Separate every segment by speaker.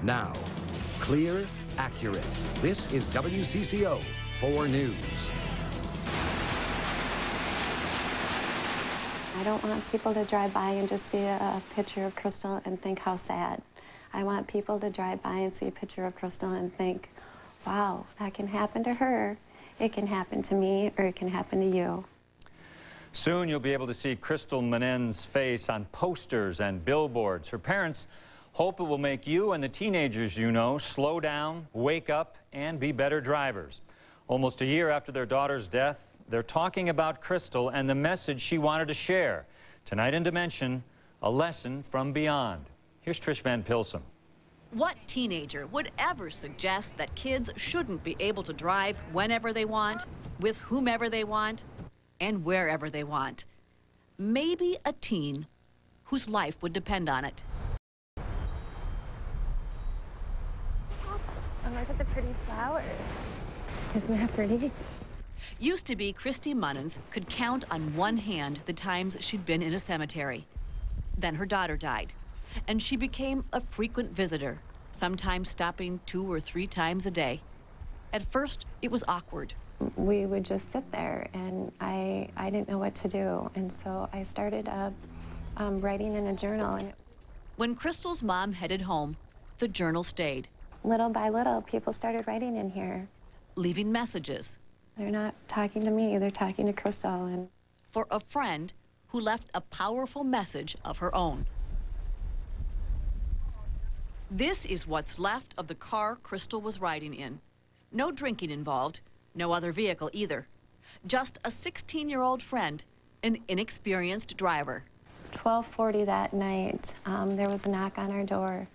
Speaker 1: Now, clear, accurate. This is WCCO4 News.
Speaker 2: I don't want people to drive by and just see a picture of Kristal and think how sad. I want people to drive by and see a picture of Kristal and think, wow, that can happen to her. It can happen to me, or it can happen to you.
Speaker 3: Soon you'll be able to see Kristal Monnens' face on posters and billboards. Her parents hope it will make you and the teenagers you know slow down, wake up, and be better drivers. Almost a year after their daughter's death, they're talking about Kristal and the message she wanted to share. Tonight in Dimension, a lesson from beyond. Here's Trish Van Pilsen.
Speaker 4: What teenager would ever suggest that kids shouldn't be able to drive whenever they want, with whomever they want, and wherever they want? Maybe a teen whose life would depend on it.
Speaker 2: And look at the pretty flowers. Isn't that pretty?
Speaker 4: Used to be Kristal Monnens could count on one hand the times she'd been in a cemetery. Then her daughter died, and she became a frequent visitor, sometimes stopping 2 or 3 times a day. At first, it was awkward.
Speaker 2: We would just sit there, and I didn't know what to do, and so I started writing in a journal. And
Speaker 4: when Kristal's mom headed home, the journal stayed.
Speaker 2: Little by little, people started writing in here.
Speaker 4: Leaving messages.
Speaker 2: They're not talking to me, they're talking to Kristal. And
Speaker 4: for a friend who left a powerful message of her own. This is what's left of the car Kristal was riding in. No drinking involved, no other vehicle either. Just a 16-year-old friend, an inexperienced driver.
Speaker 2: 12:40 that night, there was a knock on our door.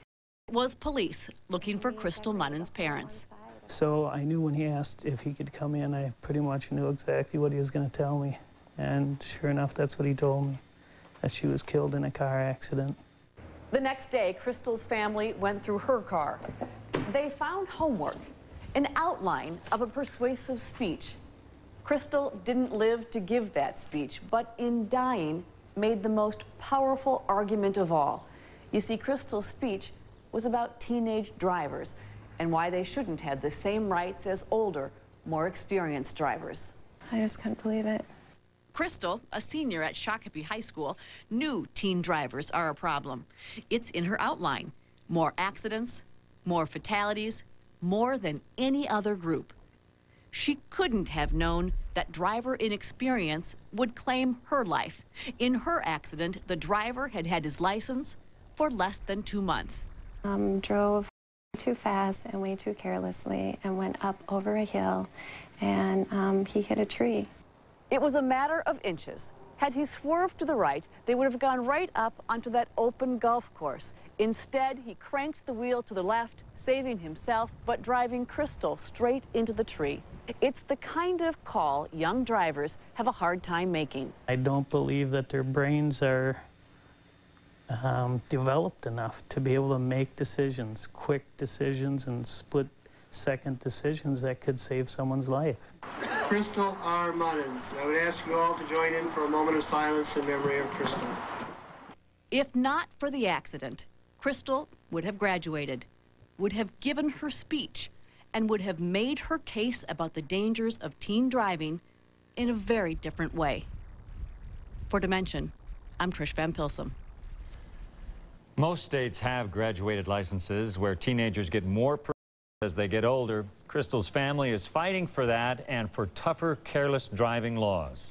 Speaker 4: It was police looking for Kristal Monnens' parents.
Speaker 5: So I knew when he asked if he could come in, I pretty much knew exactly what he was going to tell me. And sure enough, that's what he told me, that she was killed in a car accident.
Speaker 6: The next day, Kristal's family went through her car. They found homework, an outline of a persuasive speech. Kristal didn't live to give that speech, but in dying, made the most powerful argument of all. You see, Kristal's speech was about teenage drivers and why they shouldn't have the same rights as older, more experienced drivers.
Speaker 2: I just couldn't believe it.
Speaker 4: Kristal, a senior at Shakopee High School, knew teen drivers are a problem. It's in her outline. More accidents, more fatalities, more than any other group. She couldn't have known that driver inexperience would claim her life. In her accident, the driver had had his license for less than 2 months.
Speaker 2: Drove too fast and way too carelessly and went up over a hill, and he hit a tree.
Speaker 6: It was a matter of inches. Had he swerved to the right, they would have gone right up onto that open golf course. Instead, he cranked the wheel to the left, saving himself, but driving Kristal straight into the tree. It's the kind of call young drivers have a hard time making.
Speaker 5: I don't believe that their brains are developed enough to be able to make decisions, quick decisions and split-second decisions that could save someone's life.
Speaker 7: Kristal R. Monnens. I would ask you all to join in for a moment of silence in memory of Kristal.
Speaker 4: If not for the accident, Kristal would have graduated, would have given her speech, and would have made her case about the dangers of teen driving in a very different way. For Dimension, I'm Trish Van Pilsen.
Speaker 3: Most states have graduated licenses where teenagers get more as they get older. Kristal's family is fighting for that and for tougher careless driving laws.